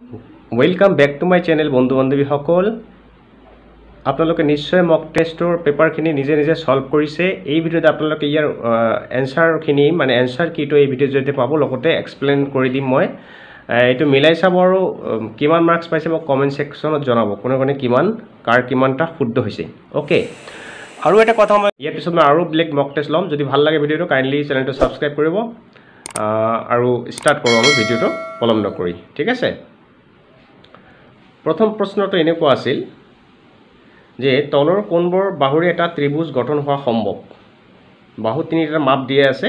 Welcome back to my channel बंधु बान्धवी सकल आपलोके निश्चय मक टेस्टर पेपारखिनि निजे निजे सल्व करिसे এই ভিডিওতে आपलोके ইয়াৰ एन्सारखिनि माने एन्सार किটো এই ভিডিওৰ জৰিয়তে পাব লগতে এক্সপ্লেইন কৰি দিম মই এটো মিলাই চাব আৰু কিমান মাৰ্কস পাইছে মোক কমেন্ট সেকশনত জনাব কোনে কোনে কিমান কাৰ কিমানটা শুদ্ধ হৈছে ওকে আৰু এটা কথা মই ইয়াৰ পিছত মই আৰু ব্লেক মক টেষ্ট লম যদি ভাল লাগে ভিডিওটো কাইন্ডলি চেনেলটো সাবস্ক্ৰাইব কৰিব আৰু স্টাৰ্ট কৰো আমি ভিডিওটো পলম নকৰি ঠিক আছে प्रथम प्रश्नটো এনেকুৱা আছিল যে তলৰ কোণবোৰ বাহুৰে এটা ত্ৰিভুজ গঠন হোৱা সম্ভৱ বাহু তিনিটা মাপ দিয়া আছে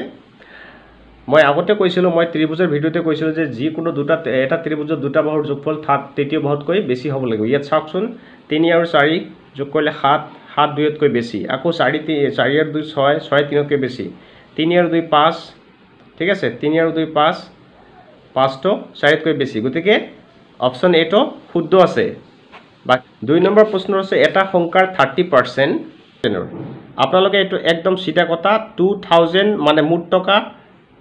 মই আগতে কৈছিলো মই ত্ৰিভুজৰ ভিডিওতে কৈছিলো যে যি কোনো দুটা এটা ত্ৰিভুজৰ দুটা বাহুৰ যোগফল তৃতীয় বাহুতকৈ বেছি হ'ব লাগিব ইয়াত চাওকচোন 3 আৰু 4 যোগ কৰিলে 7 7 2 তকৈ বেছি আকৌ 4 আৰু 2 6 6 3 তকৈ বেছি 3 আৰু 2 5 ঠিক আছে 3 আৰু 2 5 5 তো 4 তকৈ বেছি গতিকে ऑप्शन ए तो शुद्ध আছে বা 2 নম্বৰ প্ৰশ্ন আছে এটা সংখ্যাৰ 30% আপোনালোকে এটো একদম সিধা কথা 2000 মানে মুঠ টকা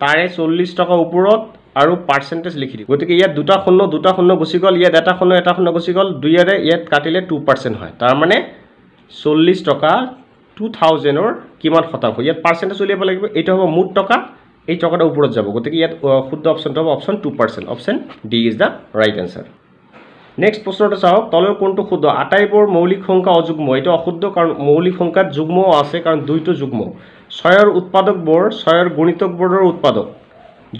তাৰে 40 টকা ওপৰত আৰু পার্সেন্টেজ লিখি দিব গতিকে ইয়াত দুটা শূন্য গুছি গল ইয়াত এটা শূন্য গুছি গল দুইয়াৰে ইয়াত কাটিলে 2% হয় তাৰ মানে 40 টকা 2000 ৰ কিমান শতাংশ ইয়াত পাৰ্সেন্টেজ উলিয়াব লাগিব এটা হ'ব মুঠ টকা এই টকাটা উপৰত যাব গতিকে ইয়াত শুদ্ধ অপশনটো হ'ব option 2% option D is the right answer next प्रश्नটো চাওক তলৰ কোনটো শুদ্ধ আটাইবোৰ মৌলিক সংখ্যা অযুগ্ম এটা অশুদ্ধ কাৰণ মৌলিক সংখ্যাত যুগ্ম আছে কাৰণ দুইটো যুগ্ম 6 ৰ উৎপাদকবোৰ 6 ৰ গুণিতকবোৰৰ উৎপাদক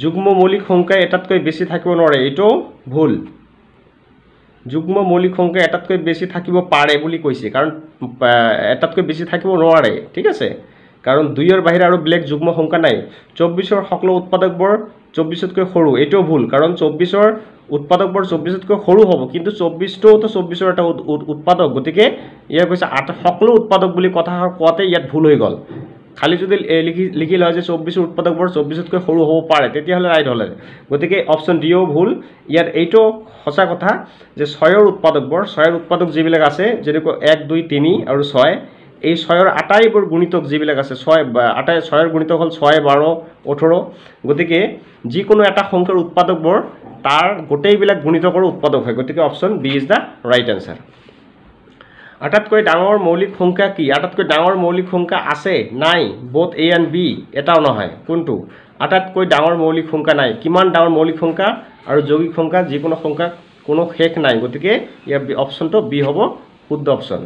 যুগ্ম মৌলিক সংখ্যা এটাতকৈ বেছি থাকিব নোৱাৰে এটো ভুল যুগ্ম মৌলিক সংখ্যা এটাতকৈ বেছি থাকিব পাৰে বুলি কৈছে কাৰণ এটাতকৈ বেছি থাকিব নোৱাৰে ঠিক আছে কাৰণ 2 ৰ বাহিৰে আৰু ব্লেক যুগ্ম সংখ্যা নাই 24 ৰ সকলো উৎপাদকবোৰ 24 তকৈ সৰু এটো ভুল কাৰণ 24 ৰ উৎপাদকবোৰ 24 তকৈ সৰু হ'ব কিন্তু 24 টো 24 ৰ এটা উৎপাদক গতিকে ইয়া কৈছে সকলো উৎপাদক বুলি কথা কোৱাতে ইয়াত ভুল হৈ গল খালি যদি লিখি লয় যে 24 ৰ উৎপাদকবোৰ 24 তকৈ সৰু হ'ব পাৰে তেতিয়া হলে ৰাইট হলে গতিকে অপশন ডি ও ভুল ইয়াত এইটো সঁচা কথা যে 6 ৰ উৎপাদকবোৰ 6 ৰ উৎপাদক যিবিলাক আছে যেনেকৈ 1 2 3 আৰু 6 এই 6 ৰ আটাইবোৰ গুণিতক যিবিলাক আছে 6 আটাই 6 ৰ গুণিতক হল 6 12 18 গতিকে যি কোনো এটা সংখ্যাৰ উৎপাদকবোৰ তাৰ গোটেইবিলাক গুণিতকৰ উৎপাদক হয় গতিকে option B is the right answer আটাইতকৈ ডাঙৰ মৌলিক সংখ্যা কি আটাইতকৈ ডাঙৰ মৌলিক সংখ্যা আছে নাই both a and b এটাও নহয় কোনটো আটাইতকৈ ডাঙৰ মৌলিক সংখ্যা নাই কিমান ডাঙৰ মৌলিক সংখ্যা আৰু যৌগিক সংখ্যা যিকোনো সংখ্যা কোনো শেষ নাই গতিকে ইয়াৰ অপশনটো বি হ'ব শুদ্ধ অপশন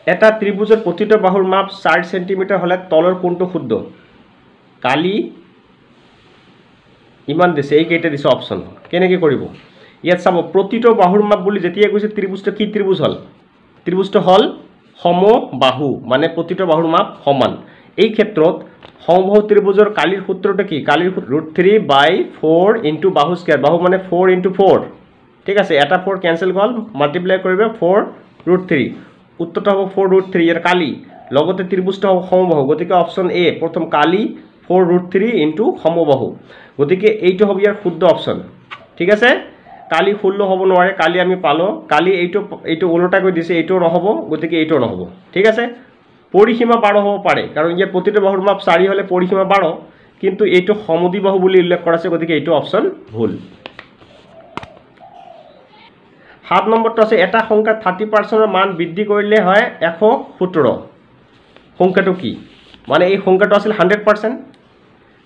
এটা ত্ৰিভুজৰ প্ৰতিটো বাহুৰ মাপ 4 সেন্টিমিটাৰ হলে তলৰ কোনটো শুদ্ধ কালি ইমান দিছে এই কেইটা দিছে অপশন কেনেকৈ কৰিব ইয়াত চাব প্ৰতিটো বাহুৰ মাপ বুলি যেতিয়া কৈছে ত্ৰিভুজটো কি ত্ৰিভুজ হল ত্ৰিভুজটো হল সমবাহু মানে প্ৰতিটো বাহুৰ মাপ সমান এই ক্ষেত্ৰত সমবাহু ত্ৰিভুজৰ কালিৰ সূত্ৰটো কি কালিৰ √3/4 ইনটু বাহু স্কয়ার বাহু মানে 4 ইনটু 4 ঠিক আছে এটা 4 ক্যান্সেল গল মাল্টিপ্লাই কৰিবে 4√3 উত্তৰটো হ'ব 4√3 এৰ কালি লগতে ত্ৰিভুজটো হ'ব সমবাহু গতিকে অপশন এ প্ৰথম কালি 4√3 ইনটু সমবাহু গতিকে এইটো হ'ব ইয়াৰ শুদ্ধ অপশন ঠিক আছে কালি 16 হ'ব নোৱাৰে কালি আমি পালো কালি এইটো উল্টা কৰি দিছে এইটো নহব গতিকে এইটো নহব ঠিক আছে পৰিসীমা 12 হ'ব পাৰে কাৰণ ইয়াৰ প্ৰতিটো বাহুৰ মাপ 4 হলে পৰিসীমা 12 কিন্তু এইটো সমদ্বিবাহু বুলি উল্লেখ কৰা আছে গতিকে এইটো অপশন ভুল 7 নম্বৰটো আছে এটা সংখ্যা 30% ৰ মান বৃদ্ধি কৰিলে হয় 117 সংখ্যাটো কি মানে এই সংখ্যাটো আছিল 100%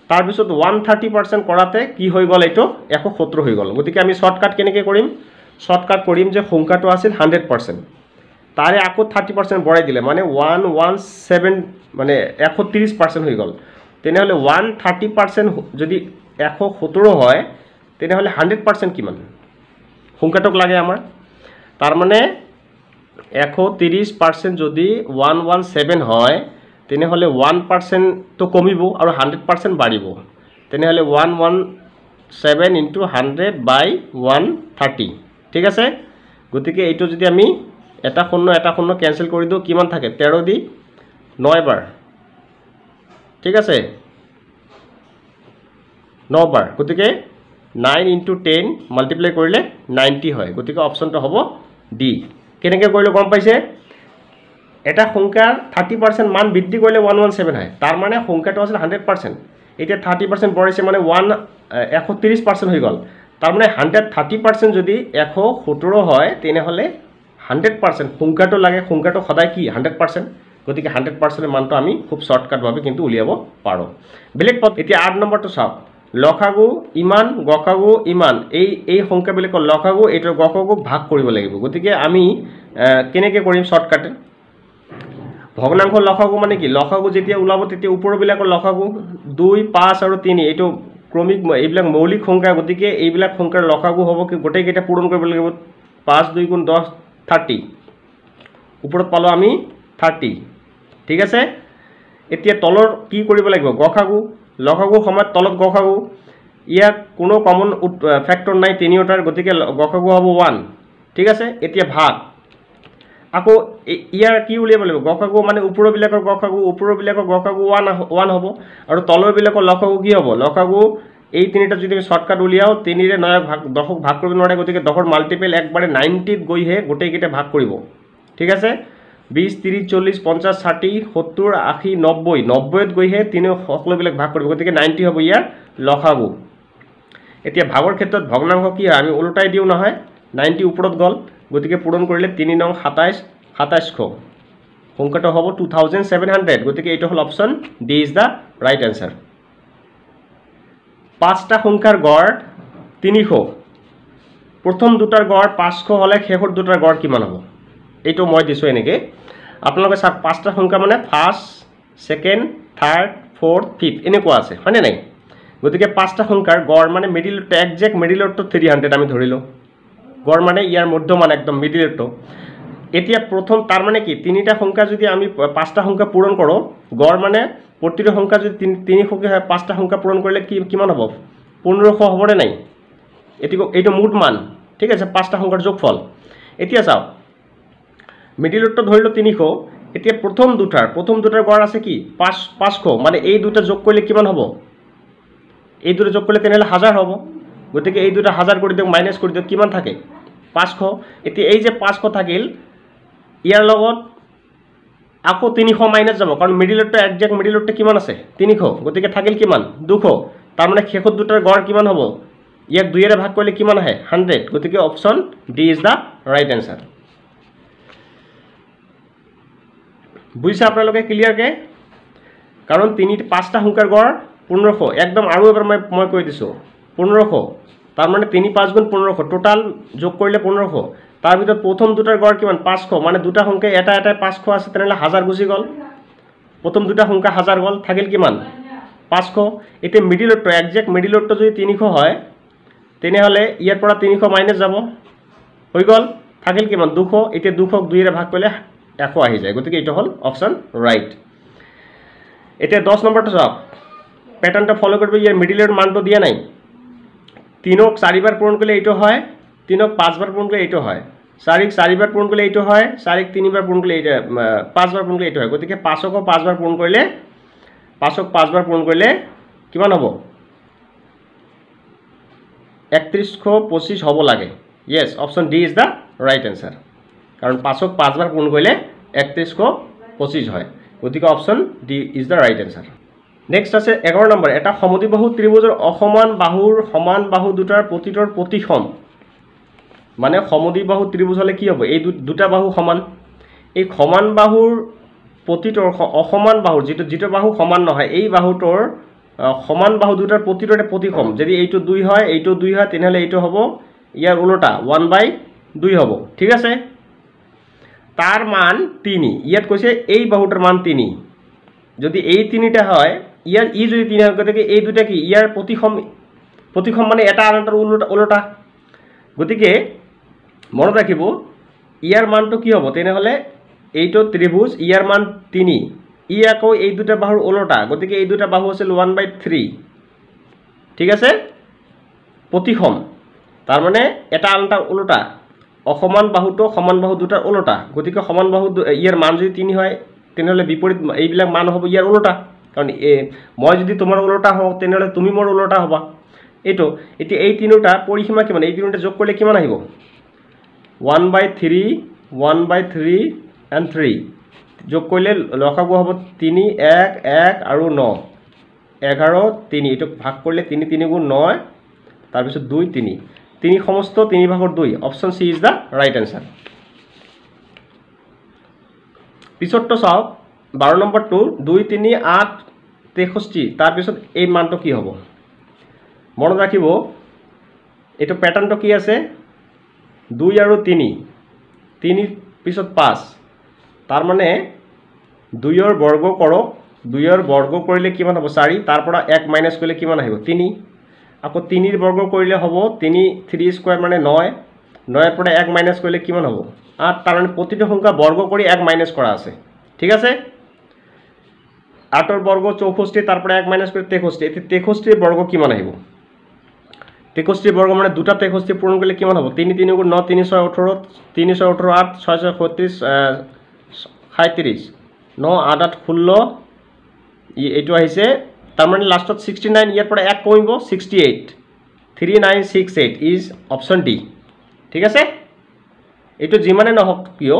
তাৰ পিছত 130% কৰাতে কি হৈ গল এটো 117 হৈ গল গতিকে আমি শৰ্টকাট কেনেকৈ কৰিম শৰ্টকাট কৰিম যে সংখ্যাটো আছিল 100% তাৰে আকৌ 30% বঢ়াই দিলে মানে 117 মানে 130% হৈ গল তেনেহলে 130% যদি 117 হয় তেনেহলে 100% কিমান সংখ্যাটোক লাগে আমাৰ তাৰ মানে 130% যদি 117 হয় তেনেহলে 1% তো কমিব আৰু 100% বাঢ়িব তেনেহলে 117 ইনটু 100/130 ঠিক আছে গতিকে এইটো যদি আমি এটা শূন্য ক্যান্সেল কৰি দিও কিমান থাকে 13 দি 9 বাৰ ঠিক আছে 9 বাৰ গতিকে 9 ইনটু 10 মাল্টিপ্লাই কৰিলে 90 হয় গতিকে অপশনটো হ'ব ডি কেনেকৈ কৰিলে গম পাইছে এটা সংখ্যাৰ 30% মান বৃদ্ধি কৰিলে 117 হয় তাৰ মানে সংখ্যাটো আছিল 100% এতিয়া 30% বঢ়াইছে মানে 130% হৈ গল তাৰমানে 130% যদি 117 হয় তেনেহ'লে 100% সংখ্যাটো লাগে, সংখ্যাটো সদায় কি 100%, গতিকে 100% মানটো আমি খুব শৰ্টকাটভাৱে কিন্তু উলিয়াব পাৰোঁ। বেলেগ এতিয়া 8 নম্বৰটো চাওক, লসাগু ইমান গসাগু ইমান, এই সংখ্যাবিলাকৰ লসাগু এইটোৰ গসাগুক ভাগ কৰিব লাগিব। গতিকে আমি কেনেকৈ কৰিম শৰ্টকাটে, ভগ্নাংশ লসাগু মানে কি, লসাগু যেতিয়া ওলাব তেতিয়া ওপৰবিলাকৰ লসাগু 2 5 আৰু 3 এইটো ক্ৰমিক এইবিলাক মৌলিক সংখ্যা, গতিকে এইবিলাক সংখ্যাৰ লসাগু হ'ব কি গোটেইকেইটা পূৰণ কৰিব লাগিব। 5 2 গুণ 10 30, ওপৰত পালোঁ আমি 30, ঠিক আছে। এতিয়া তলৰ কি কৰিব লাগিব, গসাগু লসাগু সময়ত তলত গসাগু, ইয়াত কোনো কমন ফেক্টৰ নাই তিনিওটাৰ, গতিকে গসাগু হ'ব 1, ঠিক আছে। এতিয়া ভাগ, আকৌ ইয়াৰ কি উলিয়াব লাগিব, গসাগু মানে ওপৰবিলাকৰ গসাগু, ওপৰবিলাকৰ গসাগু 1 হ'ব, আৰু তলৰবিলাকৰ লসাগু কি হ'ব, লসাগু এই তিনিটা যদি আমি শৰ্টকাট উলিয়াওঁ 3ৰে 9 ভাগ 10ক ভাগ কৰিব নোৱাৰে, গতিকে 10ৰ মাল্টিপল একবাৰে 90ত গৈহে গোটেইকেইটা ভাগ কৰিব, ঠিক আছে। 20 30 40 50 60 70 80 90, 90ত গৈহে তিনি সকলোবিলাক ভাগ কৰিব, গতিকে 90 হ'ব ইয়াৰ লসাগু। এতিয়া ভাগৰ ক্ষেত্ৰত ভগ্নাংশ কি হয়, আমি ওলোটাই দিওঁ নহয়, 90 ওপৰত গ'ল, গতিকে পূৰণ কৰিলে 3 নং 27 2700, সংখ্যাটো হ'ব 2700, গতিকে এইটো হ'ল option D is the right answer. 5টা সংখ্যাৰ গড় 300, প্ৰথম দুটাৰ গড় 500 হ'লে শেষৰ দুটাৰ গড় কিমান হ'ব, এইটো মই দিছোঁ এনেকৈ। আপোনালোকে চাওক 5টা সংখ্যা মানে 1st 2nd 3rd 4th 5th এনেকুৱা আছে, হয়নে নাই। গতিকে 5টা সংখ্যাৰ গড় মানে মিডিলটো একজেক্ট মিডিলৰটো 300 আমি ধৰিলোঁ, গড় মানে ইয়াৰ মধ্যমান একদম মিডিলৰটো। এতিয়া প্ৰথম তাৰ মানে কি, তিনিটা সংখ্যা যদি আমি 5টা সংখ্যা পূৰণ কৰোঁ, গড় মানে প্ৰতিটো সংখ্যা যদি 300 হয় 5টা সংখ্যা পূৰণ কৰিলে কিমান হ'ব, 1500 হ'বনে নাই, এইটো মুঠ মান, ঠিক আছে, 5টা সংখ্যাৰ যোগফল। এতিয়া চাওক মিডিলৰটো ধৰিলোঁ 300, এতিয়া প্ৰথম দুটাৰ গড় আছে কি 500, মানে এই দুটা যোগ কৰিলে কিমান হ'ব, এই দুটা যোগ কৰিলে তেনেহ'লে 1000 হ'ব, গতিকে এই দুটা 1000 কৰি দিয়ক, মাইনাছ কৰি দিয়ক, কিমান থাকে 500। এতিয়া এই যে 500 থাকিল, ইয়াৰ লগত আকৌ 300 মাইনাছ যাব, কাৰণ মিডিলৰটো একজেক্ট মিডিলৰটো কিমান আছে 300, গতিকে থাকিল কিমান 200, তাৰমানে শেষত দুটাৰ গড় কিমান হ'ব, ইয়াক 2ৰে ভাগ কৰিলে কিমান আহে 100, গতিকে option D is the right answer. বুজিছে আপোনালোকে ক্লিয়াৰকৈ, কাৰণ 5টা সংখ্যাৰ গড় 1500, একদম আৰু এবাৰ মই কৈ দিছোঁ 1500, তাৰমানে 3 5 গুণ 1500, টোটাল যোগ কৰিলে 1500, তাৰ ভিতৰত প্ৰথম দুটাৰ গড় কিমান 500, মানে দুটা সংখ্যা এটাই 500 আছে, তেনেহ'লে 1000 গুচি গ'ল, প্ৰথম দুটা সংখ্যা 1000 গ'ল, থাকিল কিমান 500। এতিয়া মিডিলৰটো একজেক্ট মিডিলৰটো যদি 300 হয় তেনেহ'লে ইয়াৰ পৰা 300 মাইনাছ যাব, হৈ গ'ল, থাকিল কিমান 200, এতিয়া 200ক 2ৰে ভাগ কৰিলে 100 আহি যায়, গতিকে এইটো হ'ল অপশ্যন ৰাইট। এতিয়া 10 নম্বৰটো চাওক, পেটাৰ্ণটো ফ'ল' কৰিব, ইয়াৰ মিডিলৰ মানটো দিয়া নাই, 3ক 4বাৰ পূৰণ কৰিলে এইটো হয়, 3ক 5বাৰ পূৰণ কৰিলে এইটো হয়, 4ক 4বাৰ পূৰণ কৰিলে এইটো হয়, 4ক 3বাৰ পূৰণ কৰিলে এইটো 5বাৰ পূৰণ কৰিলে এইটো হয়, গতিকে 5কো 5বাৰ পূৰণ কৰিলে 5ক 5বাৰ পূৰণ কৰিলে কিমান হ'ব 3125 হ'ব লাগে, yes, option D is the right answer, কাৰণ 5ক 5বাৰ পূৰণ কৰিলে 3125 হয়, গতিকে option D is the right answer. Next আছে 11 নম্বৰ, এটা সমদ্বিবাহু ত্ৰিভুজৰ অসমান বাহুৰ সমান বাহু দুটাৰ প্ৰতিটোৰ প্ৰতিসম, মানে সমদ্বিবাহু ত্ৰিভুজ হ'লে কি হ'ব, এই দুটা বাহু সমান, এই সমান বাহুৰ প্ৰতিটোৰ অসমান বাহুৰ যিটো বাহু সমান নহয়, এই বাহুটোৰ সমান বাহু দুটাৰ প্ৰতিটোৰে প্ৰতিসম, যদি এইটো 2 হয় এইটো 2 হয় তেনেহ'লে এইটো হ'ব ইয়াৰ ওলোটা 1/2 হ'ব, ঠিক আছে। তাৰ মান 3, ইয়াত কৈছে এই বাহুটোৰ মান 3, যদি এই 3টা হয় ইয়াৰ যদি 3 হয়, গতিকে এই দুটা কি ইয়াৰ প্ৰতিসম মানে এটা আনটাৰ ওলোটা, গতিকে মনত ৰাখিব ইয়াৰ মানটো কি হ'ব, তেনেহ'লে এইটো ত্ৰিভুজ ইয়াৰ মান 3, ই আকৌ এই দুটা বাহুৰ ওলোটা, গতিকে এই দুটা বাহু আছিল 1/3, ঠিক আছে, প্ৰতিসম, তাৰমানে এটা আনটাৰ ওলোটা, অসমান বাহুটো সমান বাহু দুটাৰ ওলোটা, গতিকে সমান বাহু ইয়াৰ মান যদি 3 হয় তেনেহ'লে বিপৰীত এইবিলাক মান হ'ব ইয়াৰ ওলোটা, কাৰণ মই যদি তোমাৰ ওলোটা হওঁ তেনেহ'লে তুমি মোৰ ওলোটা হ'বা, এইটো। এতিয়া এই তিনিটা পৰিসীমা কিমান, এই তিনিটা যোগ কৰিলে কিমান আহিব 1/3 1/3 and 3, যোগ কৰিলে লসাগু হ'ব 3 1 1 আৰু 9 11 3, এইটোক ভাগ কৰিলে 3 3 গুণ 9, তাৰপিছত 2 3 3 সমস্ত 3/2 option C is the right answer পিছৰটো চাওক 12 নম্বৰটো 2 3 8 63 তাৰপিছত এই মানটো কি হ'ব মনত ৰাখিব এইটো প্যাটাৰ্নটো কি আছে 2 আৰু 3 3 পিছত 5 তাৰ মানে 2 ৰ বৰ্গ কৰক 2 ৰ বৰ্গ কৰিলে কিমান হ'ব 4 তাৰ পৰা 1 মাইনাস কৰিলে কিমান আহিব 3 আকৌ 3 ৰ বৰ্গ কৰিলে হ'ব 3 স্কয়াৰ মানে 9 9 ৰ পৰা 1 মাইনাস কৰিলে কিমান হ'ব 8 তাৰ মানে প্ৰতিটো সংখ্যা বৰ্গ কৰি 1 মাইনাস কৰা আছে ঠিক আছে 8 ৰ বৰ্গ 64 তাৰ পৰা 1 মাইনাস কৰি 63 এতি 63 ৰ বৰ্গ কিমান আহিব 63 বর্গ মানে দুটা 63 পূরণ করলে কিমান হবে 3 3 9 3 6 18 3 6 18 8 6 6 36 37 9 8 8 16 এইটো আহিছে তার মানে লাস্টত 69 ইয়াৰ পৰা 1 কমিব 68 3968 ইজ অপশন ডি ঠিক আছে এইটো যিমানে নহক কিয়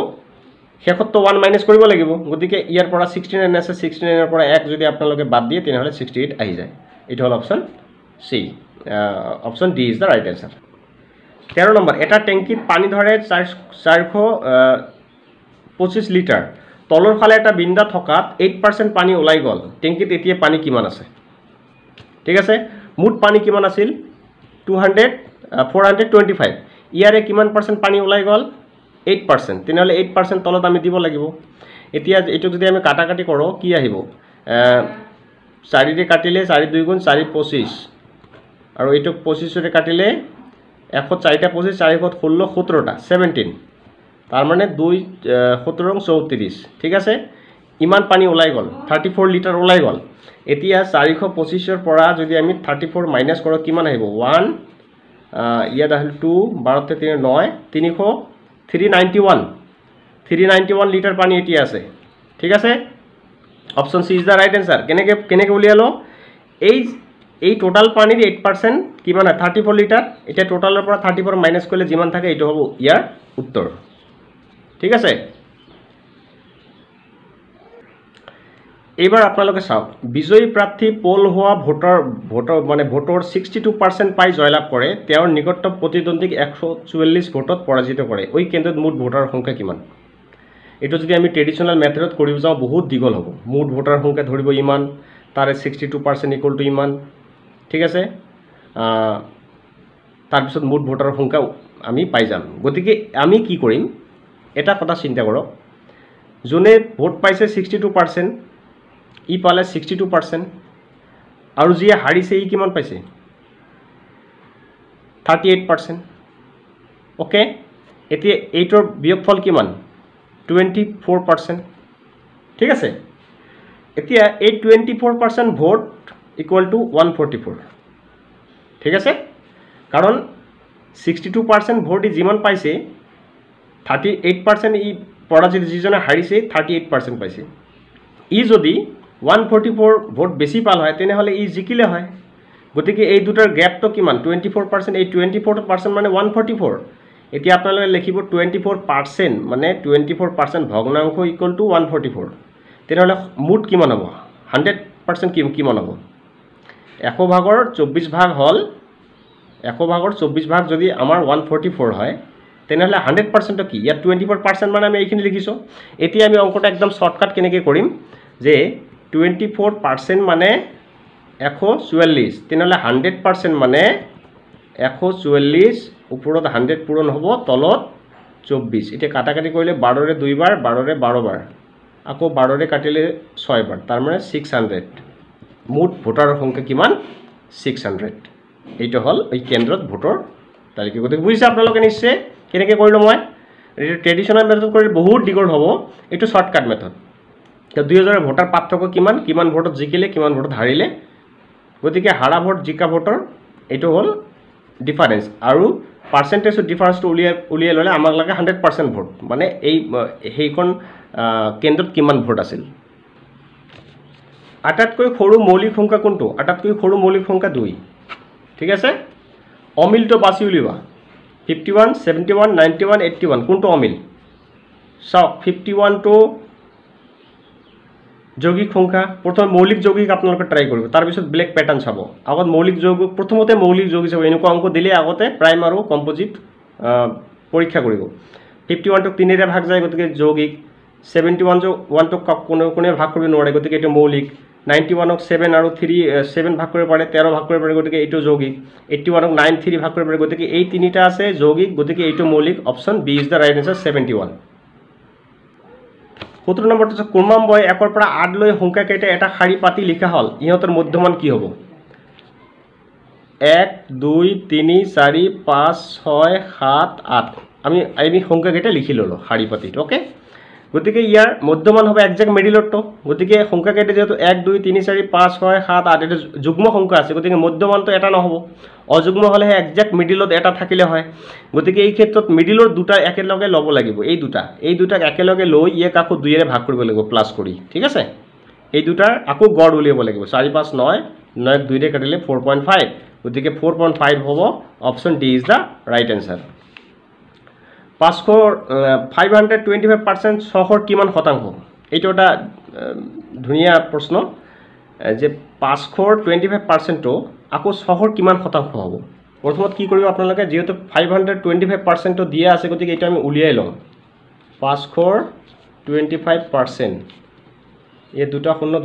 শেষতটো 1 মাইনাস কৰিব লাগিব গতিকে ইয়াৰ পৰা 69 আছে 69 ৰ পৰা 1 যদি আপোনালোকে বাদ দিয়ে তেনেহলে 68 আহি যায় এইটো হল option C option D is the right answer 13 নম্বর এটা ট্যাঙ্কিত পানী ধৰে 425 লিটাৰ তলৰ ফালে এটা বিন্দা থকাত 8% পানী ওলাই গল ট্যাঙ্কিত এতিয়া পানী কিমান আছে ঠিক আছে মুঠ পানী কিমান আছিল 425 ইয়াৰে কিমান পাৰ্সেন্ট পানী ওলাই গল 8% তেনেহলে 8% তলত আমি দিব লাগিব এতিয়া এটো যদি আমি কাটাকাটি কৰো কি আহিব 4 ৰে কাটিলে 4 2 গুণ 4 25 আৰু এইটো 25 ৰে কাটিলে 104 টা 25 4 16 17টা 17 তাৰ মানে 2 17 34 ঠিক আছে ইমান পানী ওলাই গল 34 লিটাৰ ওলাই গল এতিয়া 425 ৰ পৰা যদি আমি 34 মাইনাস কৰো কিমান আহিব 1 ইয়াত আহিল 2 12 তে 9 391 লিটাৰ পানী এতিয়া আছে ঠিক আছে option C is the right answer কেনেকে উলিয়ালো এই টোটাল পানীৰ 8% কিমান 34 লিটাৰ এটা টোটালৰ পৰা 34 মাইনাস কৰিলে যিমান থাকে এটো হ'ব ইয়াৰ উত্তৰ ঠিক আছে এবাৰ আপোনালোকে চাওক বিজয়ী প্ৰাৰ্থী পোল হোৱা ভোটৰ মানে ভোটৰ 62% পাই জয়লাভ কৰে তেওঁৰ নিকটতম প্ৰতিদ্বন্দ্বীক 144 ভোটত পৰাজিত কৰে ওই কেন্দ্ৰত মুঠ ভোটাৰ সংখ্যা কিমান এটো যদি আমি ট্ৰেডিশনাল মেথডত কৰিব যাও বহুত দীঘল হ'ব মুঠ ভোটাৰ সংখ্যা ধৰিব ইমান তাৰে 62% ইকুয়াল টু ইমান ঠিক আছে তাৰ পিছত মুঠ ভোটাৰ সংখ্যা আমি পাই যাম গতিকে আমি কি কৰিম এটা কথা চিন্তা কৰক জনে ভোট পাইছে 62% ই পালে 62% আৰু যিয়ে হাৰিছে ই কিমান পাইছে 38% ওকে এতিয়া এইটোৰ বিয়োগফল কিমান 24% ঠিক আছে এতিয়া এই 24% ভোট ইকুয়াল টু 144 ঠিক আছে কাৰণ 62% ভোট যিমান পাইছে 38% ই পৰাজিত যিজনে হাৰিছে 38% পাইছে ই যদি 144 ভোট বেছি পাল হয় তেনেহলে ই জিকিলে হয় গতিকে এই দুটাৰ গ্যাপটো কিমান 24% এই 24% মানে 144 এতিয়া আপোনালোকে লিখিব 24% মানে 24% ভগ্নাংশ ইকুয়াল টু 144 তেনেহলে মুঠ কিমান হ'ব 100% কিমান হ'ব 100 ভাগৰ 24 ভাগ হল 100 ভাগৰ 24 ভাগ যদি আমাৰ 144 হয় তেনেহলে 100% কি ইয়াত 24% মানে আমি এইখিনি লিখিছো এতিয়া আমি অংকটা একদম শর্টকাট কেনেকৈ কৰিম যে 24% মানে 144 তেনেহলে 100% মানে 144 ওপৰত 100 পূৰণ হ'ব তলত 24 এটা কাটাকাটি কৰিলে 12 ৰে 2 বাৰ 12 ৰে 12 বাৰ আকৌ 12 ৰে কাটিলে 6 বাৰ তাৰ মানে 600 মুঠ ভোটাৰৰ সংখ্যা কিমান 600 এইটো হল এই কেন্দ্ৰত ভোটৰ তালিকা গতিকে বুজিছে আপোনালোকে নিশ্চয় কেনেকৈ কৰিলো মই এটা ট্ৰেডিশনাল মেথড কৰিলে বহুত দীঘল হ'ব এইটো শৰ্টকাট মেথড তো 2000 ভোটাৰ পাৰ্থক্য কিমান ভোটত জিকিলে কিমান ভোটত হাৰিলে গতিকে হাৰা ভোট জিকা ভোটৰ এইটো হল ডিফাৰেন্স আৰু পাৰ্সেন্টেজ ডিফাৰেন্সটো উলিয়াই ললে আমাক লাগে 100% ভোট মানে এই হেইখন কেন্দ্ৰত কিমান ভোট আছিল আটাতকৈ সৰু মৌলিক সংখ্যা কোনটো আটাতকৈ সৰু মৌলিক সংখ্যা 2 ঠিক আছে অমিলটো বাছি উলিবা 51 71 91 81 কোনটো অমিল চাওক 51 টো যৌগিক সংখ্যা প্ৰথমে মৌলিক যৌগিক আপোনালোকে ট্ৰাই কৰিব, তাৰপিছত বেলেগ পেটাৰ্ণ চাব। আগত মৌলিক যৌগিক, প্ৰথমতে মৌলিক যৌগিক চাব। এনেকুৱা অংক দিলে আগতে প্ৰাইম আৰু কম্পজিট পৰীক্ষা কৰিব। 51টোক 3ৰে ভাগ যায়, গতিকে যৌগিক। 71টোক কোনে ভাগ কৰিব নোৱাৰে, গতিকে এইটো মৌলিক। 91ক 7 আৰু 7 ভাগ কৰিব পাৰে, 13 ভাগ কৰিব পাৰে, গতিকে এইটো যৌগিক। 81ক 9 3 ভাগ কৰিব পাৰে, গতিকে এই তিনিটা আছে যৌগিক, গতিকে এইটো মৌলিক। Option B is the right answer 71। 17 নম্বৰটো হৈছে ক্ৰমান্বয়ে 1ৰ পৰা 8 লৈ সংখ্যাকেইটা এটা শাৰী পাতি লিখা হ'ল, ইহঁতৰ মধ্যমান কি হ'ব? 1 2 3 4 5 6 7 8। আমি সংখ্যাকেইটা লিখি ল'লোঁ শাৰী পাতিত। অ'কে, গতিকে ইয়াৰ মধ্যমান হ'ব একজেক্ট মিডিলৰটো। গতিকে সংখ্যাকেইটা যিহেতু 1 2 3 4 5 6 7 8 এটা যুগ্ম সংখ্যা আছে, গতিকে মধ্যমানটো এটা নহ'ব, অযুগ্ম হ'লেহে একজেক্ট মিডিলত এটা থাকিলে হয়। গতিকে এই ক্ষেত্ৰত মিডিলৰ দুটা একেলগে ল'ব লাগিব। এই দুটাক একেলগে লৈ ইয়াক আকৌ 2ৰে ভাগ কৰিব লাগিব প্লাছ কৰি। ঠিক আছে, এই দুটাৰ আকৌ গড় উলিয়াব লাগিব। 4 5 9, 9ক 2ৰে কাটিলে 4.5, গতিকে 4.5 হ'ব। Option D is the right answer. 525% 100ৰ কিমান শতাংশ? এইটো এটা ধুনীয়া প্ৰশ্ন যে 525%টো আকৌ 100ৰ কিমান শতাংশ হ'ব। প্ৰথমত কি কৰিব আপোনালোকে, যিহেতু 525%টো দিয়া আছে, গতিকে এইটো আমি উলিয়াই ল'ম। 525%, এই দুটা শূন্য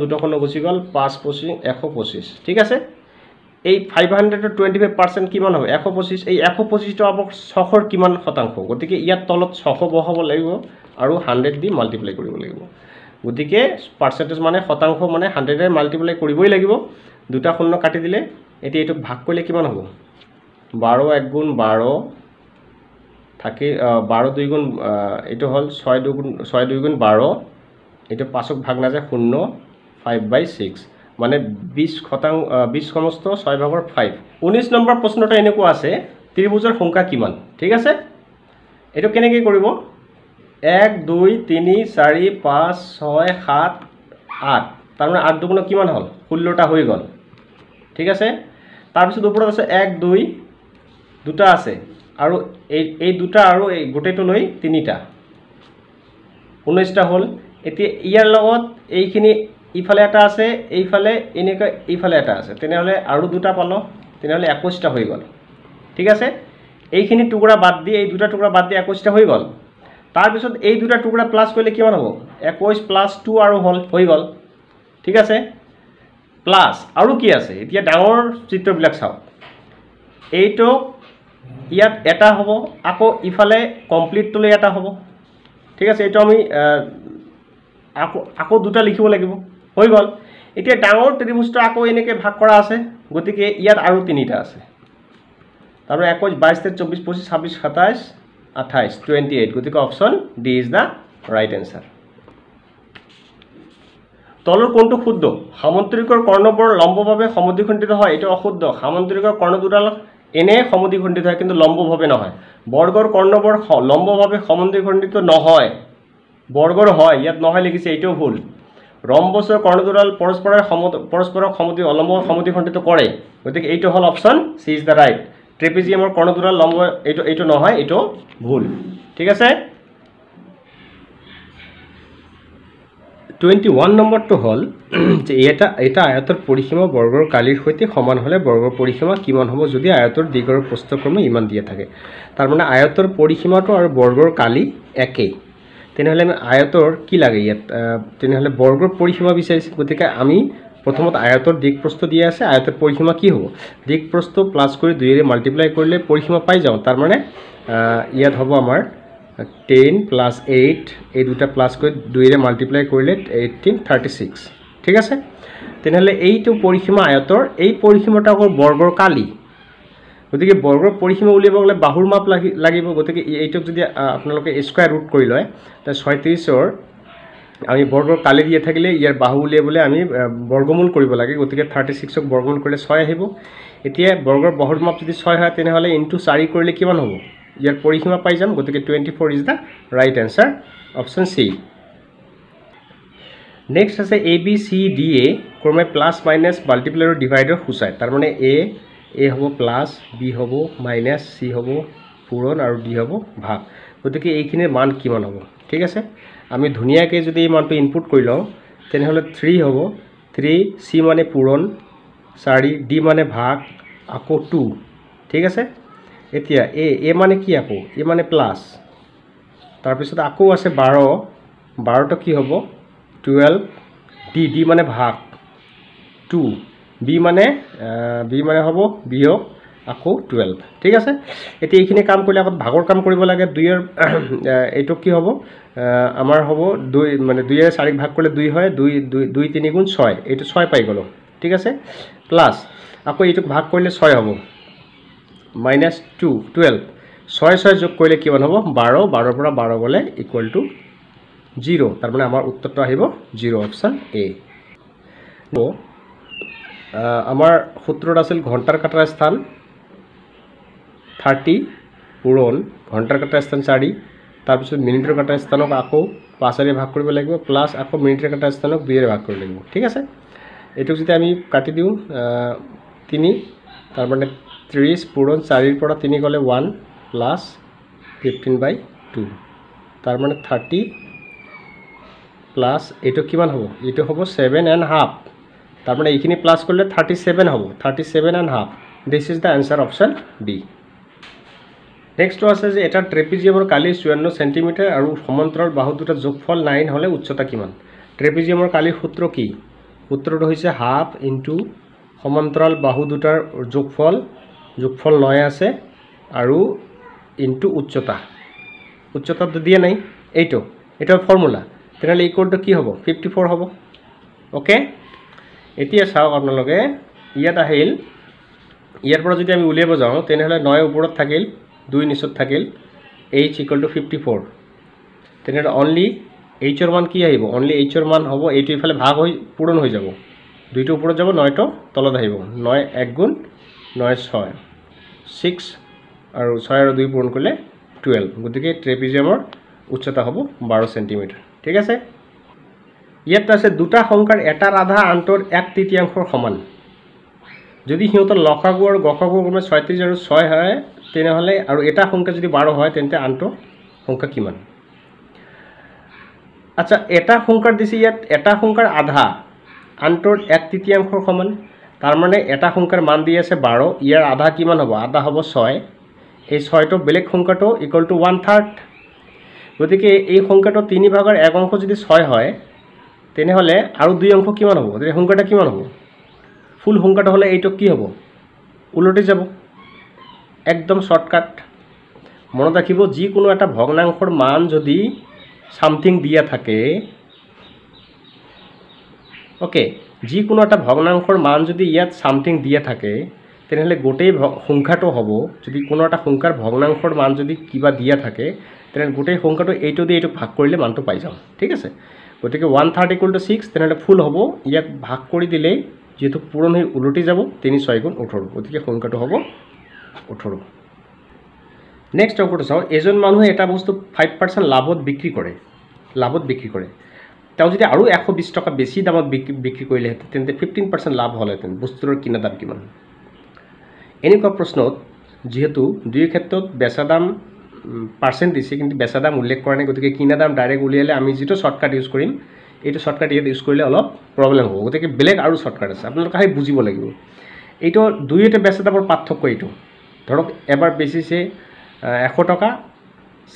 গুচি গ'ল, 5 25 125। ঠিক আছে, এই 525% কিমান হ'ব? 125। এই 125টো আকৌ 100ৰ কিমান শতাংশ? গতিকে ইয়াত তলত 100 বহাব লাগিব আৰু 100 দি মাল্টিপ্লাই কৰিব লাগিব। গতিকে পাৰ্চেণ্টেজ মানে শতাংশ মানে 100ৰে মাল্টিপ্লাই কৰিবই লাগিব। দুটা শূন্য কাটি দিলে, এতিয়া এইটোক ভাগ কৰিলে কিমান হ'ব? 12 1 গুণ 12 থাকি 12 2 গুণ এইটো হ'ল 6 2 গুণ 12। এইটো 5ক ভাগ নাযায়, 0 5/6, মানে 20 সমস্ত 6 ভাগৰ 5। 19 নম্বৰ প্ৰশ্নটো এনেকুৱা আছে, ত্ৰিভুজৰ সংখ্যা কিমান? ঠিক আছে, এইটো কেনেকৈ কৰিব? 1 2 3 4 5 6 7 8, তাৰমানে 8 দুগুণ কিমান হ'ল? 16টা হৈ গ'ল। ঠিক আছে, তাৰপিছত ওপৰত আছে 1 2 দুটা আছে, আৰু এই দুটা আৰু এই গোটেইটো লৈ 3টা, 19টা হ'ল। এতিয়া ইয়াৰ লগত এইখিনি ইফালে এটা আছে, এইফালে এনেকৈ এইফালে এটা আছে, তেনেহ'লে আৰু দুটা পালোঁ, তেনেহ'লে 21টা হৈ গ'ল। ঠিক আছে, এইখিনি টুকুৰা বাদ দি, এই দুটা টুকুৰা বাদ দি 21টা হৈ গ'ল। তাৰপিছত এই দুটা টুকুৰা প্লাছ কৰিলে কিমান হ'ব? 21 + 2 আৰু হৈ গ'ল। ঠিক আছে, প্লাছ আৰু কি আছে? এতিয়া ডাঙৰ চিত্ৰবিলাক চাওক। এইটো ইয়াত এটা হ'ব, আকৌ ইফালে কমপ্লিটটোলৈ এটা হ'ব। ঠিক আছে, এইটো আমি আকৌ দুটা লিখিব লাগিব, হৈ গ'ল। এতিয়া ডাঙৰ ত্ৰিভুজটো আকৌ এনেকৈ ভাগ কৰা আছে, গতিকে ইয়াত আৰু 3টা আছে, তাৰমানে 21 22 23 24 26 27 28 28, গতিকে option D is the right answer. তলৰ কোনটো শুদ্ধ? সামন্তৰিকৰ কৰ্ণবোৰ লম্বভাৱে সমদ্বিখণ্ডিত হয়, এইটো অশুদ্ধ। সামন্তৰিকৰ কৰ্ণ দুডাল এনে সমদ্বিখণ্ডিত হয়, কিন্তু লম্বভাৱে নহয়। বৰ্গৰ কৰ্ণবোৰ লম্বভাৱে সমদ্বিখণ্ডিত নহয়, বৰ্গৰ হয়, ইয়াত নহয় লিখিছে, এইটোও ভুল। ৰম্বছৰ কৰ্ণ দুডাল পৰস্পৰক অলম্ব সমদ্বিখণ্ডিত কৰে, গতিকে এইটো হ'ল option C is the right. ট্ৰেপিজিয়ামৰ কৰ্ণ দুডাল লম্ব, এইটো নহয়, এইটো ভুল। ঠিক আছে, 21 নম্বৰটো হ'ল যে এটা আয়তৰ পৰিসীমা বৰ্গৰ কালিৰ সৈতে সমান হ'লে বৰ্গৰ পৰিসীমা কিমান হ'ব যদি আয়তৰ দিগ আৰু প্ৰস্থক্ৰমে ইমান দিয়া থাকে। তাৰমানে আয়তৰ পৰিসীমাটো আৰু বৰ্গৰ কালি একেই, তেনেহ'লে আমি আয়তৰ কি লাগে ইয়াত? তেনেহ'লে বৰ্গৰ পৰিসীমা বিচাৰিছে, গতিকে আমি প্ৰথমত আয়তৰ দিগ প্ৰস্থ দিয়া আছে, আয়তৰ পৰিসীমা কি হ'ব? দিগ প্ৰস্থ প্লাছ কৰি 2ৰে মাল্টিপ্লাই কৰিলে পৰিসীমা পাই যাওঁ। তাৰমানে ইয়াত হ'ব আমাৰ 10 + 8, এই দুটা প্লাছ কৰি 2ৰে মাল্টিপ্লাই কৰিলে 18 36। ঠিক আছে, তেনেহ'লে এইটো পৰিসীমা আয়তৰ, এই পৰিসীমাটো আকৌ বৰ্গৰ কালি, গতিকে বৰ্গৰ পৰিসীমা উলিয়াব গ'লে বাহুৰ মাপ লাগিব। গতিকে এইটোক যদি আপোনালোকে স্কোৱাৰ ৰুট কৰি লয়, 36ৰ আমি বৰ্গৰ কালি দিয়া থাকিলে ইয়াৰ বাহু উলিয়াবলৈ আমি বৰ্গমূল কৰিব লাগে, গতিকে 36ক বৰ্গমূল কৰিলে 6 আহিব। এতিয়া বৰ্গৰ বাহুৰ মাপ যদি 6 হয়, তেনেহ'লে × 4 কৰিলে কিমান হ'ব? ইয়াৰ পৰিসীমা পাই যাম, গতিকে 24 is the right answer, option C. Next আছে ABCDA ক্ৰমে প্লাছ মাইনাছ মাল্টিপ্লাই আৰু ডিভাইডৰ সূচায়। তাৰমানে এ হ'ব প্লাছ, বি হ'ব মাইনাছ, চি হ'ব পূৰণ আৰু ডি হ'ব ভাগ। গতিকে এইখিনিৰ মান কিমান হ'ব? ঠিক আছে, আমি ধুনীয়াকৈ যদি এই মানটো ইনপুট কৰি লওঁ, তেনেহ'লে 3 হ'ব 3 চি মানে পূৰণ 4 ডি মানে ভাগ আকৌ 2 ঠিক আছে এতিয়া এ মানে কি আকৌ এ মানে প্লাছ তাৰপিছত আকৌ আছে 12টো কি হ'ব 12 ডি মানে ভাগ 2 বি মানে হ'ব বিয়োগ আকৌ 12 ঠিক আছে এতিয়া এইখিনি কাম কৰিলে আগত ভাগৰ কাম কৰিব লাগে 2 এইটো কি হ'ব আমাৰ হ'ব 2 মানে 2 4 ভাগ কৰিলে 2 হয় 2 3 গুণ 6 এইটো 6 পাই গ'লো ঠিক আছে প্লাছ আকৌ এইটোক ভাগ কৰিলে 6 হ'ব -2 12 6 যোগ কৰিলে কিমান হ'ব 12 12 পৰা 12 গ'লে ইকুৱেল টু 0 তাৰ মানে আমাৰ উত্তৰটো আহিব 0 অপচন এ আমাৰ সূত্ৰত আছিল ঘণ্টাৰ কাটাৰ স্থান 30 পূৰণ ঘণ্টাৰ কাটাৰ স্থান 4 তাৰপিছত মিনিটৰ কাটাৰ স্থানক আকৌ 5 ভাগ কৰিব লাগিব প্লাছ আকৌ মিনিটৰ কাটাৰ স্থানক 2 ভাগ কৰিব লাগিব ঠিক আছে এইটোক যদি আমি কাটি দিওঁ 3 তাৰ মানে 30 পূৰণ 4 পৰা 3 গ'লে 1 প্লাছ 15/2 তাৰ মানে 30 প্লাছ এইটো কিমান হ'ব এইটো হ'ব 7.5 তাৰ মানে এইখিনি প্লাছ কৰিলে 37 হ'ব 37.5 this is the answer option D নেক্সটটো আছে যে এটা ট্ৰেপিজিয়ামৰ কালি 54 সেন্টিমিটাৰ আৰু সমান্তৰাল বাহু দুটা যোগফল 9 হলে উচ্চতা কিমান ট্ৰেপিজিয়ামৰ কালিৰ সূত্ৰ কি সূত্ৰটো হৈছে হাফ ইনটু সমান্তৰাল বাহু দুটাৰ যোগফল 9 আছে আৰু ইনটু উচ্চতা দিয়া নাই এইটো ফৰ্মুলা তেনেহলে ইকুৱেলটো কি হ'ব 54 হ'ব ওকে এতিয়া চাওক আপোনালোকে ইয়াত আহিল ইয়াৰ পৰা যদি আমি উলিয়াব যাওঁ তেনেহলে 9 ওপৰত থাকিল 2 নিচত থাকিল h = 54 তেনেহলে অনলি h ৰ মান কি আহিব অনলি h ৰ মান হ'ব এইটো ইফালে ভাগ হৈ পূৰণ হৈ যাব 2 টো ওপৰত যাব 9 টো তলত আহিব 9 1 গুণ 9 6 6 আৰু 6 আৰু 2 পূৰণ কৰিলে 12 গতিকে ট্ৰেপিজিয়ামৰ উচ্চতা হ'ব 12 সেন্টিমিটাৰ ঠিক আছে ইয়াত আছে দুটা সংখ্যাৰ এটাৰ আধা আনটোৰ 1/3 সমান যদি হিহঁতৰ লসাগু আৰু গসাগু ক্ৰমে 36 আৰু 6 হয় তেনেহলে আৰু এটা সংখ্যা যদি 12 হয় তেন্তে আনটো সংখ্যা কিমান আচ্ছা এটা সংখ্যাৰ দিছে ইয়াত এটা সংখ্যাৰ আধা আনটোৰ 1/3 সমান তাৰ মানে এটা সংখ্যাৰ মান দি আছে 12 ইয়াৰ আধা কিমান হ'ব আধা হ'ব 6 এই 6 টো বেলেগ সংখ্যাটো ইকুৱেল টু 1/3 গতিকে এই সংখ্যাটো 3 ভাগৰ 1 অংশ যদি 6 হয় তেনেহলে আৰু 2 অংশ কিমান হ'ব এই সংখ্যাটা কিমান হ'ব ফুল সংখ্যাটো হলে এইটো কি হ'ব উলটি যাব একদম শর্টকাট মনত ৰাখিব যি কোনো এটা ভগ্নাংশৰ মান যদি সামথিং দিয়া থাকে ওকে যি কোনো এটা ভগ্নাংশৰ মান যদি ইয়াত সামথিং দিয়া থাকে তেনেহলে গোটেই সংখ্যাটো হ'ব যদি কোনো এটা সংখ্যাৰ ভগ্নাংশৰ মান যদি কিবা দিয়া থাকে তেনেহলে গোটেই সংখ্যাটো এইটো দি এইটো ভাগ কৰিলে মানটো পাই যাম ঠিক আছে গতিকে 1/3 = 6 তেনেহলে ফুল হ'ব ইয়াক ভাগ কৰি দিলে যেহেতু পূৰণ হৈ উলটি যাব 3 6 গুণ 18 গতিকে সংখ্যাটো হ'ব 18 নেক্সট অংকটো চাও এজন মানুহে এটা বস্তু 5% লাভত বিক্ৰী কৰে তাও যদি আৰু 120 টকা বেছি দামত বিক্ৰী কৰিলে তেন্তে 15% লাভ হলহেতেন বস্তুৰ কিনা দাম কিমান এনেকুৱা প্ৰশ্নত যেহেতু দুই ক্ষেত্ৰত বেচা দাম পাৰ্সেন্ট দিছে কিন্তু বেচা দাম উল্লেখ কৰা নাই গতিকে কিনা দাম ডাইৰেক্ট উলিয়ালে আমি যেটো শৰ্টকাট ইউজ কৰিম এইটো শৰ্টকাট ইউজ কৰিলে অলপ প্ৰবলেম হ'ব গতিকে বেলেগ আৰু শৰ্টকাট আছে আপোনালোকে হাই বুজিব লাগিব এইটো দুইটা বেচা দামৰ পাৰ্থক্য এইটো ধৰক এবাৰ বেচিছে 100 টকা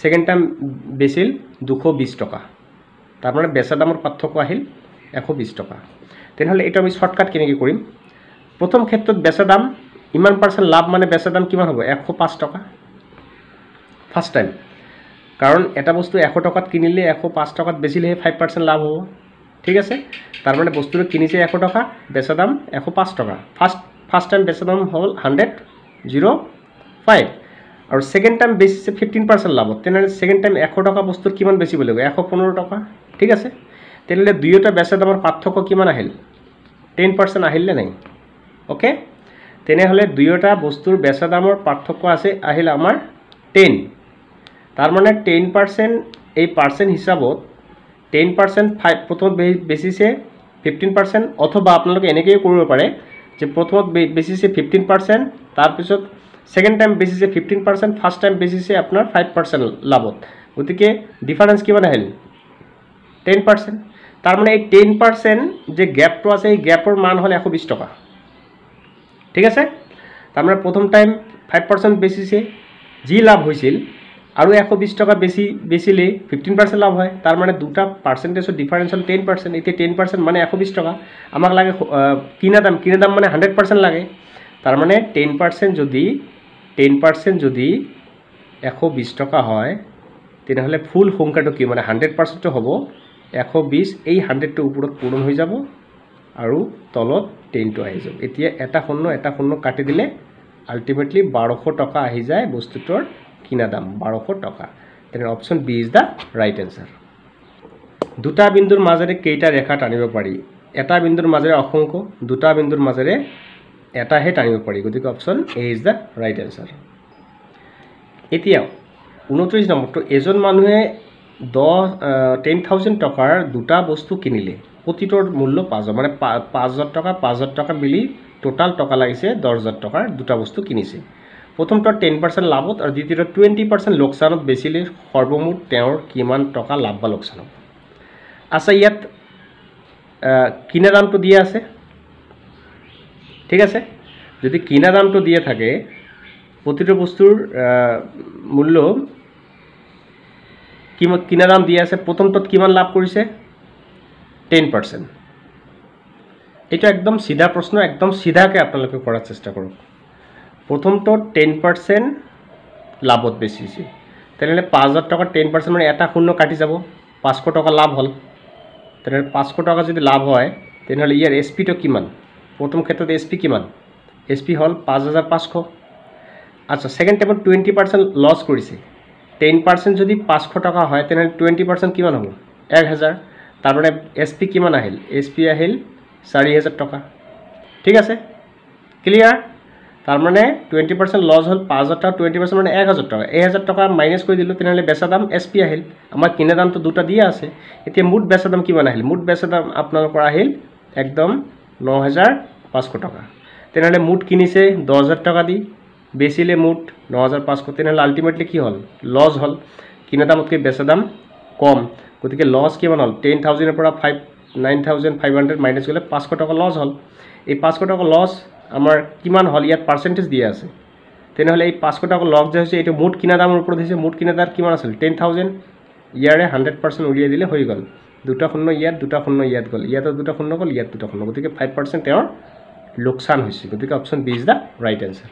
সেকেন্ড টাইম বেচিল 220 টকা তাৰ মানে বেচা দামৰ পাৰ্থক্য আহিল 120 টকা তেনেহলে এটা আমি শৰ্টকাট কেনেকৈ কৰিম প্ৰথম ক্ষেত্ৰত বেচা দাম ইমান পাৰ্চেন্ট লাভ মানে বেচা দাম কিমান হ'ব 105 টকা ফাৰ্স্ট টাইম কাৰণ এটা বস্তু 100 টকাত কিনিলে 105 টকাত বেচিলে 5% লাভ হ'ব ঠিক আছে তাৰ মানে বস্তুটো কিনিছে 100 টকা বেচা দাম 105 টকা ফাৰ্স্ট টাইম বেচা দাম হ'ল 100.05 আৰু সেকেন্ড টাইম বেচিছে 15% লাভ তেনেহলে সেকেন্ড টাইম 100 টকা বস্তুৰ কিমান বেচিব লাগিব 115 টকা ঠিক আছে তেনেহলে দুইটা বেচা দামৰ পাৰ্থক্য কিমান আহিল 10% আহিল নে নাই ওকে তেনেহলে দুইটা বস্তুৰ বেচা দামৰ পাৰ্থক্য আছে আহিল আমাৰ 10 তাৰ মানে 10% এই পাৰ্সেন্ট হিসাবত 10% প্ৰথম বেচিছে 15% অথবা আপোনালোকে এনেকৈ কৰিব পাৰে যে প্ৰথমত বেচিছে 15% তাৰ পিছত সেকেন্ড টাইম বেচিছে 15% ফাৰ্স্ট টাইম বেচিছে আপোনাৰ 5% লাভত গতিকে ডিফাৰেন্স কিমান আহিল 10% তাৰমানে এই 10% যে গ্যাপটো আছে এই গ্যাপৰ মান হ'ল 120 টকা ঠিক আছে তাৰমানে প্ৰথম টাইম 5% বেচিছে যি লাভ হৈছিল আৰু 120 টকা বেচিলে 15% লাভ হয় তাৰমানে দুটা পাৰ্সেন্টেজৰ ডিফাৰেন্স হ'ল 10% এতিয়া 10% মানে 120 টকা আমাক লাগে কিনা দাম মানে 100% লাগে তাৰমানে 10% যদি 120 টকা হয় তেনেহলে ফুল সংখ্যাটো কি মানে 100% তো হ'ব 120 এই 100 টো ওপৰত পূৰণ হৈ যাব আৰু তলত 10 টো আহি যাব এতিয়া এটা শূন্য কাটি দিলে আলটিমেটলি 1200 টকা আহি যায় বস্তুটোৰ কিনা দাম 1200 টকা তেনে option B is the right answer দুটা বিন্দুৰ মাজেৰে কেইটা ৰেখা টানিব পাৰি এটা বিন্দুৰ মাজেৰে অসংখ্য দুটা বিন্দুৰ মাজেৰে এটাহে টানিব পাৰি গতিকে option A is the right answer এতিয়া 29 নম্বৰটো এজন মানুহে 10,000 টকাৰ দুটা বস্তু কিনিলে প্ৰতিটোৰ মূল্য 5 মানে 5,000 টকা মিলি টোটাল টকা লাগিছে 10,000 টকাৰ দুটা বস্তু কিনিছে প্ৰথমটো 10% লাভত আৰু দ্বিতীয়টো 20% লোকসানত বেচিলে সৰ্বমুঠ তেওঁৰ কিমান টকা লাভ বা লোকসান হ'ব আচ্ছা ইয়াত কিনা দামটো দিয়া আছে ঠিক আছে যদি কিনা দামটো দিয়া থাকে প্ৰতিটো বস্তুৰ মূল্য কিনা দাম দিয়া আছে প্ৰথমটোত কিমান লাভ কৰিছে 10% এটা একদম সিধা প্ৰশ্ন একদম সিধাকে আপোনালোকে কৰাৰ চেষ্টা কৰক প্ৰথমটো 10% লাভত বেচিছে তেনেহলে 5000 টকা 10% মানে এটা শূন্য কাটি যাব 500 টকা লাভ হল তেনেহলে 500 টকা যদি লাভ হয় তেনেহলে ইয়াৰ এসপি তো কিমান প্ৰথম ক্ষেত্ৰত এসপি কিমান এসপি হল 5500 আচ্ছা সেকেন্ড টাইমত 20% লস কৰিছে 10% যদি 500 টকা হয় তেনেহলে 20% কিমান হ'ব 1000 তাৰ মানে এসপি কিমান আহিল এসপি আহিল 4000 টকা ঠিক আছে ক্লিয়াৰ তাৰ মানে 20% লস হল 5000 টকা 20% মানে 1000 টকা মাইনাস কৰি দিলো তেনেহলে বেচা দাম এসপি আহিল আমাৰ কিনা দামটো দুটা দিয়া আছে এতিয়া মুঠ বেচা দাম কিমান আহিল মুঠ বেচা দাম আপোনালোকৰ আহিল একদম 9500 টকা তেনেহলে মুঠ কিনিছে 10000 টকা দি বেচিলে মুঠ 9500 তেনেহলে আলটিমেটলি কি হল লস হল কিনা দামতকৈ বেচা দাম কম গতিকে লস কিমান হল 10000 এৰ পৰা 9500 মাইনাস কৰিলে 500 টকা লস হল এই 500 টকা লস আমাৰ কিমান হল ইয়াত পার্সেন্টেজ দিয়া আছে তেনেহলে এই 500 টকা লস যে হৈছে এটো মুঠ কিনা দামৰ ওপৰত হৈছে মুঠ কিনা দাম কিমান আছিল 10000 ইয়াৰে 100% উলিয়াই দিলে হৈ গল দুটা শূন্য ইয়াত দুটা শূন্য ইয়াত গল ইয়াত দুটা শূন্য গল ইয়াত দুটা শূন্য গতিকে 5% তেওঁৰ লোকসান হৈছে গতিকে option B is the right answer